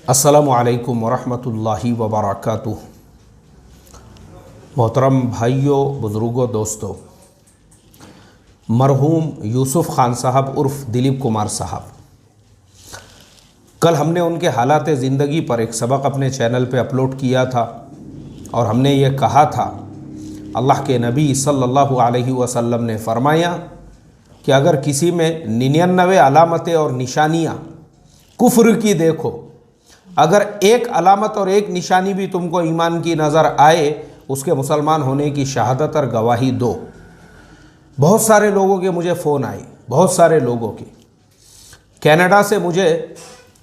अस्सलामु अलैकुम वरहमतुल्लाहि वबरकातुह। मोहतरम भाइयों, बुज़ुर्गों, दोस्तों, मरहूम यूसुफ़ ख़ान साहब उर्फ़ दिलीप कुमार साहब, कल हमने उनके हालात ज़िंदगी पर एक सबक अपने चैनल पे अपलोड किया था और हमने ये कहा था, अल्लाह के नबी सल्लल्लाहु अलैहि वसल्लम ने फ़रमाया कि अगर किसी में 99 अलामतें और निशानियाँ कुफ्र की देखो, अगर एक अलामत और एक निशानी भी तुमको ईमान की नज़र आए, उसके मुसलमान होने की शहादत और गवाही दो। बहुत सारे लोगों के मुझे फ़ोन आए, बहुत सारे लोगों के। कनाडा से मुझे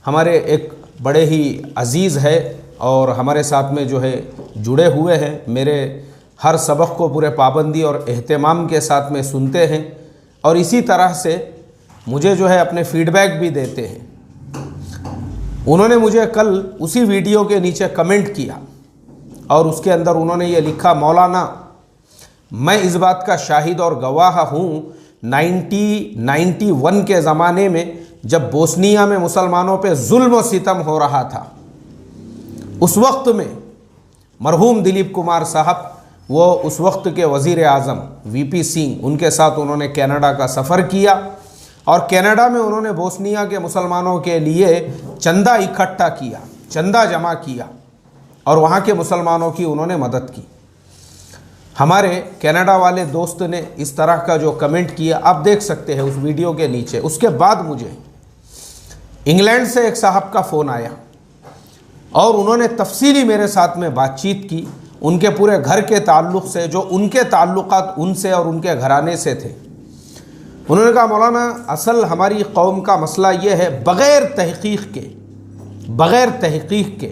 हमारे एक बड़े ही अज़ीज़ है और हमारे साथ में जो है जुड़े हुए हैं, मेरे हर सबक को पूरे पाबंदी और एहतमाम के साथ में सुनते हैं और इसी तरह से मुझे जो है अपने फ़ीडबैक भी देते हैं। उन्होंने मुझे कल उसी वीडियो के नीचे कमेंट किया और उसके अंदर उन्होंने ये लिखा, मौलाना, मैं इस बात का शाहिद और गवाह हूँ 1991 के ज़माने में जब बोस्निया में मुसलमानों पे जुल्म और सितम हो रहा था, उस वक्त में मरहूम दिलीप कुमार साहब, वो उस वक्त के वज़ीर आज़म वीपी सिंह, उनके साथ उन्होंने कनाडा का सफ़र किया और कनाडा में उन्होंने बोस्निया के मुसलमानों के लिए चंदा इकट्ठा किया, चंदा जमा किया और वहाँ के मुसलमानों की उन्होंने मदद की। हमारे कनाडा वाले दोस्त ने इस तरह का जो कमेंट किया, आप देख सकते हैं उस वीडियो के नीचे। उसके बाद मुझे इंग्लैंड से एक साहब का फ़ोन आया और उन्होंने तफसीली मेरे साथ में बातचीत की उनके पूरे घर के ताल्लुक़ से, जो उनके ताल्लुक़ात उनसे और उनके घराने से थे। उन्होंने कहा, मौलाना, असल हमारी कौम का मसला ये है, बग़ैर तहक़ीक़ के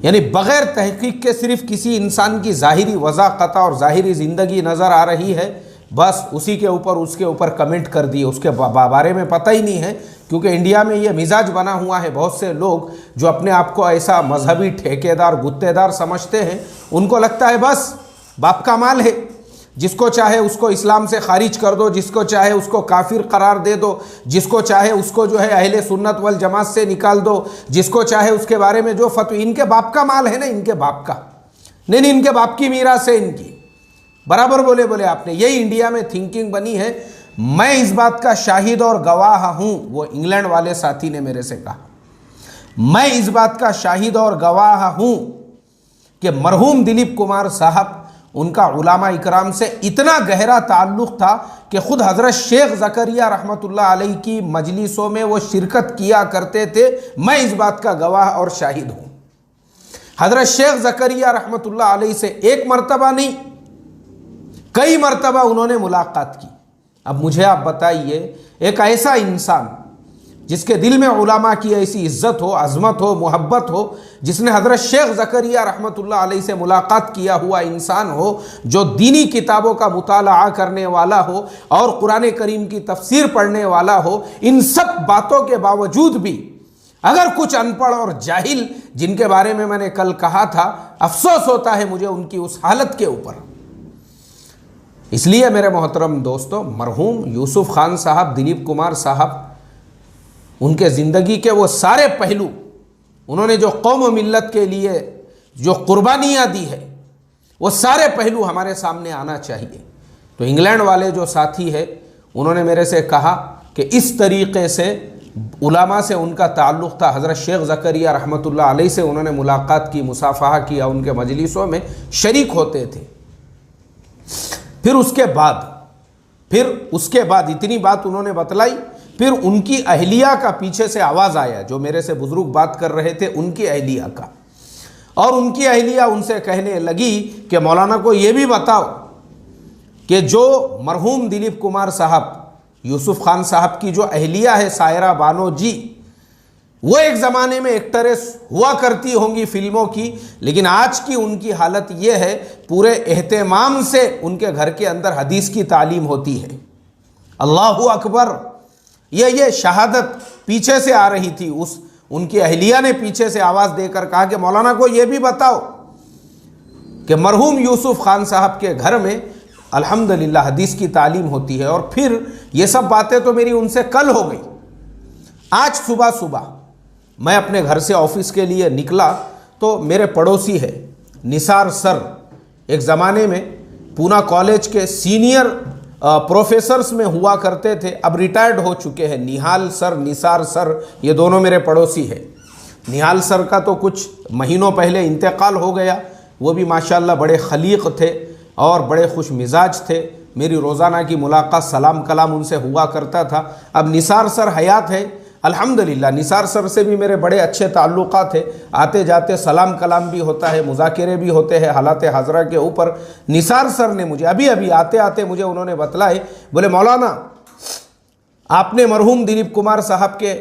यानी बग़ैर तहक़ीक़ के सिर्फ़ किसी इंसान की ज़ाहिरी वज़ाक़त और ज़ाहिरी ज़िंदगी नज़र आ रही है, बस उसी के ऊपर उसके ऊपर कमेंट कर दिए, उसके बारे में पता ही नहीं है। क्योंकि इंडिया में ये मिजाज बना हुआ है, बहुत से लोग जो अपने आप को ऐसा मजहबी ठेकेदार गुत्तेदार समझते हैं, उनको लगता है बस बाप का माल है, जिसको चाहे उसको इस्लाम से खारिज कर दो, जिसको चाहे उसको काफिर करार दे दो, जिसको चाहे उसको जो है अहले सुन्नत वल जमात से निकाल दो, जिसको चाहे उसके बारे में जो फतवा, इनके बाप का माल है ना, इनके बाप का नहीं, इनके बाप की मीरास है इनकी। बराबर बोले आपने, यही इंडिया में थिंकिंग बनी है। मैं इस बात का शाहिद और गवाह हूं, वो इंग्लैंड वाले साथी ने मेरे से कहा, मैं इस बात का शाहिद और गवाह हूं कि मरहूम दिलीप कुमार साहब, उनका उलामा इकराम से इतना गहरा ताल्लुक़ था कि ख़ुद हज़रत शेख ज़करिया रहमतुल्लाह अलैह की मजलिसों में वो शिरकत किया करते थे। मैं इस बात का गवाह और शाहिद हूँ। हज़रत शेख ज़करिया रहमतुल्लाह अलैह से एक मरतबा नहीं, कई मरतबा उन्होंने मुलाकात की। अब मुझे आप बताइए, एक ऐसा इंसान जिसके दिल में उलामा की ऐसी इज़्ज़त हो, अज़मत हो, मोहब्बत हो, जिसने हज़रत शेख ज़करिया रहमतुल्लाह अलैह से मुलाकात किया हुआ इंसान हो, जो दीनी किताबों का मुताला करने वाला हो और कुरान करीम की तफसीर पढ़ने वाला हो, इन सब बातों के बावजूद भी अगर कुछ अनपढ़ और जाहिल, जिनके बारे में मैंने कल कहा था, अफसोस होता है मुझे उनकी उस हालत के ऊपर। इसलिए मेरे मोहतरम दोस्तों, मरहूम यूसुफ़ ख़ान साहब, दिलीप कुमार साहब, उनके ज़िंदगी के वो सारे पहलू, उन्होंने जो कौम व मिल्लत के लिए जो कुर्बानियाँ दी है, वो सारे पहलू हमारे सामने आना चाहिए। तो इंग्लैंड वाले जो साथी है, उन्होंने मेरे से कहा कि इस तरीक़े से उलामा से उनका ताल्लुक़ था, हज़रत शेख ज़करिया रहमतुल्लाह अलैह से उन्होंने मुलाकात की, मुसाफ़हा किया, उनके मजलिसों में शरीक होते थे। फिर उसके बाद इतनी बात उन्होंने बतलाई, फिर उनकी अहलिया का पीछे से आवाज़ आया, जो मेरे से बुज़ुर्ग बात कर रहे थे, उनकी अहलिया का, और उनकी अहलिया उनसे कहने लगी कि मौलाना को ये भी बताओ कि जो मरहूम दिलीप कुमार साहब, यूसुफ़ ख़ान साहब की जो अहलिया है सायरा बानो जी, वो एक ज़माने में एक्ट्रेस हुआ करती होंगी फिल्मों की, लेकिन आज की उनकी हालत ये है, पूरे एहतमाम से उनके घर के अंदर हदीस की तालीम होती है। अल्लाहु अकबर, ये शहादत पीछे से आ रही थी। उनकी अहलिया ने पीछे से आवाज़ देकर कहा कि मौलाना को ये भी बताओ कि मरहूम यूसुफ़ ख़ान साहब के घर में अल्हम्दुलिल्लाह हदीस की तालीम होती है। और फिर ये सब बातें तो मेरी उनसे कल हो गई। आज सुबह सुबह मैं अपने घर से ऑफिस के लिए निकला तो मेरे पड़ोसी है निसार सर, एक ज़माने में पूना कॉलेज के सीनियर प्रोफेसर्स में हुआ करते थे, अब रिटायर्ड हो चुके हैं। निहाल सर, निसार सर, ये दोनों मेरे पड़ोसी हैं। निहाल सर का तो कुछ महीनों पहले इंतकाल हो गया। वो भी माशाल्लाह बड़े खलीक थे और बड़े खुश मिजाज थे। मेरी रोज़ाना की मुलाकात सलाम कलाम उनसे हुआ करता था। अब निसार सर हयात है, अल्हम्दुलिल्लाह। निसार सर से भी मेरे बड़े अच्छे ताल्लुक़ात थे, आते जाते सलाम कलाम भी होता है, मुज़ाकरे भी होते हैं हालात हाजरा के ऊपर। निसार सर ने मुझे अभी अभी आते आते मुझे उन्होंने बतलाए, बोले मौलाना आपने मरहूम दिलीप कुमार साहब के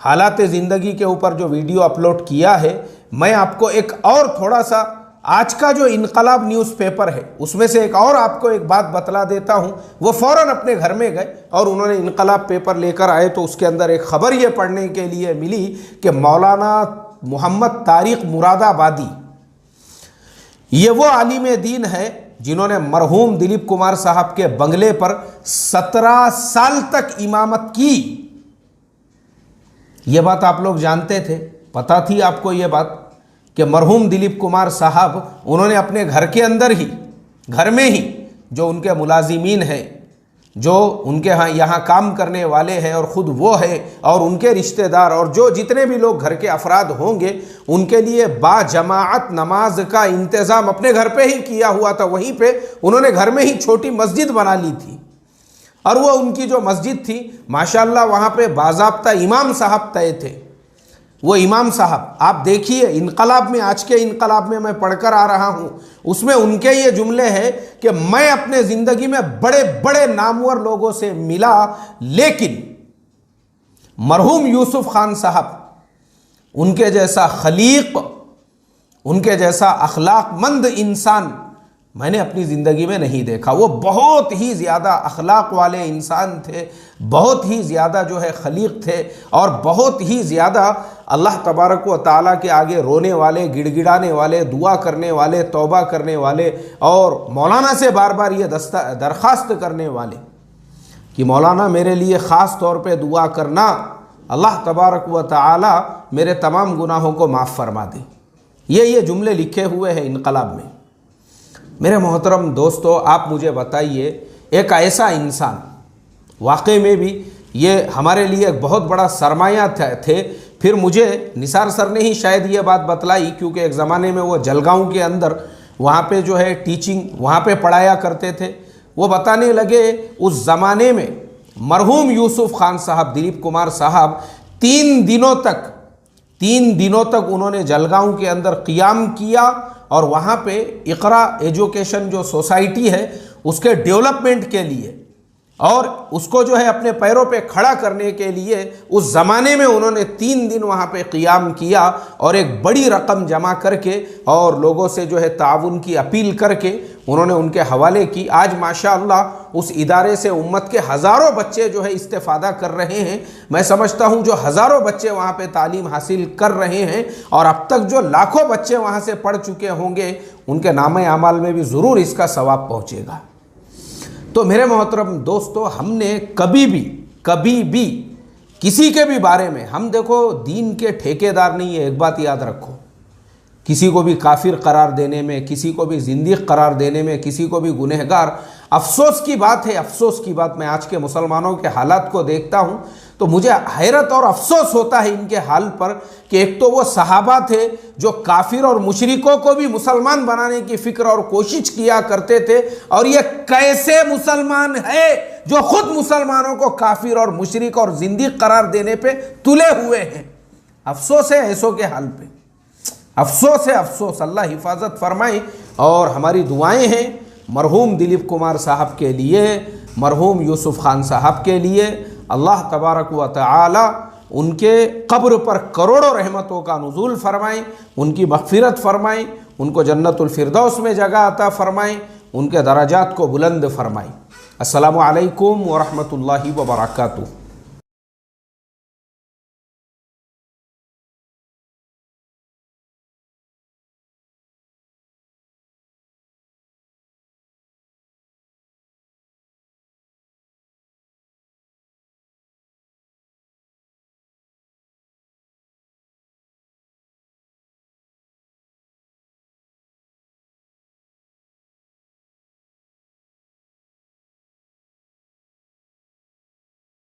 हालात ज़िंदगी के ऊपर जो वीडियो अपलोड किया है, मैं आपको एक और थोड़ा सा आज का जो इनकलाब न्यूज़पेपर है उसमें से एक और आपको एक बात बतला देता हूँ। वो फ़ौरन अपने घर में गए और उन्होंने इनकलाब पेपर लेकर आए तो उसके अंदर एक ख़बर ये पढ़ने के लिए मिली कि मौलाना मोहम्मद तारिक मुरादाबादी, ये वो आलिम दीन है जिन्होंने मरहूम दिलीप कुमार साहब के बंगले पर 17 साल तक इमामत की। ये बात आप लोग जानते थे? पता थी आपको ये बात कि मरहूम दिलीप कुमार साहब उन्होंने अपने घर के अंदर ही, घर में ही जो उनके मुलाजिमीन हैं, जो उनके यहाँ काम करने वाले हैं और ख़ुद वो है और उनके रिश्तेदार और जो जितने भी लोग घर के अफराद होंगे, उनके लिए बाजमाअत नमाज का इंतज़ाम अपने घर पे ही किया हुआ था। वहीं पे उन्होंने घर में ही छोटी मस्जिद बना ली थी और वो उनकी जो मस्जिद थी माशाल्लाह वहाँ पे बाज़ाब्ता इमाम साहब तय थे। वो इमाम साहब आप देखिए, इनकलाब में, आज के इनकलाब में मैं पढ़कर आ रहा हूँ, उसमें उनके ये जुमले हैं कि मैं अपने ज़िंदगी में बड़े बड़े नामवर लोगों से मिला, लेकिन मरहूम यूसुफ खान साहब उनके जैसा खलीक, उनके जैसा अखलाकमंद इंसान मैंने अपनी ज़िंदगी में नहीं देखा। वो बहुत ही ज़्यादा अखलाक वाले इंसान थे, बहुत ही ज़्यादा जो है खलीक थे और बहुत ही ज़्यादा अल्लाह तबारक व तआला के आगे रोने वाले, गिड़गिड़ाने वाले, दुआ करने वाले, तौबा करने वाले और मौलाना से बार बार ये दरख्वास्त करने वाले कि मौलाना मेरे लिए ख़ास तौर पे दुआ करना, अल्लाह तबारक व तआला मेरे तमाम गुनाहों को माफ़ फरमा दे। ये जुमले लिखे हुए हैं इनकलाब में। मेरे मोहतरम दोस्तों, आप मुझे बताइए, एक ऐसा इंसान, वाकई में भी ये हमारे लिए एक बहुत बड़ा सरमाया थे। फिर मुझे निसार सर ने ही शायद ये बात बतलाई, क्योंकि एक ज़माने में वो जलगांव के अंदर वहाँ पे जो है टीचिंग, वहाँ पे पढ़ाया करते थे। वो बताने लगे उस ज़माने में मरहूम यूसुफ खान साहब, दिलीप कुमार साहब 3 दिनों तक उन्होंने जलगांव के अंदर क़ियाम किया और वहाँ पे इक़रा एजुकेशन जो सोसाइटी है उसके डेवलपमेंट के लिए और उसको जो है अपने पैरों पे खड़ा करने के लिए उस ज़माने में उन्होंने 3 दिन वहाँ पे क़ियाम किया और एक बड़ी रकम जमा करके और लोगों से जो है ताउन की अपील करके उन्होंने उनके हवाले की। आज माशाअल्लाह उस इदारे से उम्मत के हज़ारों बच्चे जो है इस्तेफ़ादा कर रहे हैं। मैं समझता हूँ जो हज़ारों बच्चे वहाँ पे तालीम हासिल कर रहे हैं और अब तक जो लाखों बच्चे वहाँ से पढ़ चुके होंगे, उनके नामे अमाल में भी ज़रूर इसका सवाब पहुँचेगा। तो मेरे मोहतरम दोस्तों, हमने कभी भी किसी के भी बारे में, हम देखो दीन के ठेकेदार नहीं है, एक बात याद रखो, किसी को भी काफिर करार देने में, किसी को भी जिंदीक करार देने में, किसी को भी गुनहगार, अफसोस की बात है, अफसोस की बात, मैं आज के मुसलमानों के हालात को देखता हूँ तो मुझे हैरत और अफसोस होता है इनके हाल पर कि एक तो वो सहाबा थे जो काफिर और मुशरिकों को भी मुसलमान बनाने की फिक्र और कोशिश किया करते थे, और ये कैसे मुसलमान है जो खुद मुसलमानों को काफिर और मुशरिक और जिंदीक करार देने पे तुले हुए हैं। अफसोस है ऐसों के हाल पे, अफसोस है, अफसोस। अल्लाह हिफाजत फरमाए। और हमारी दुआएं हैं मरहूम दिलीप कुमार साहब के लिए, मरहूम यूसुफ खान साहब के लिए। अल्लाह तबारक व तआला उनके कब्र पर करोड़ों रहमतों का नुज़ूल फरमाएँ, उनकी मग़फ़िरत फरमाएँ, उनको जन्नतुल फ़िरदौस में जगह अता फरमाएँ, उनके दराजात को बुलंद फरमाएँ। अस्सलामु अलैकुम व रहमतुल्लाहि व बरकातुहू।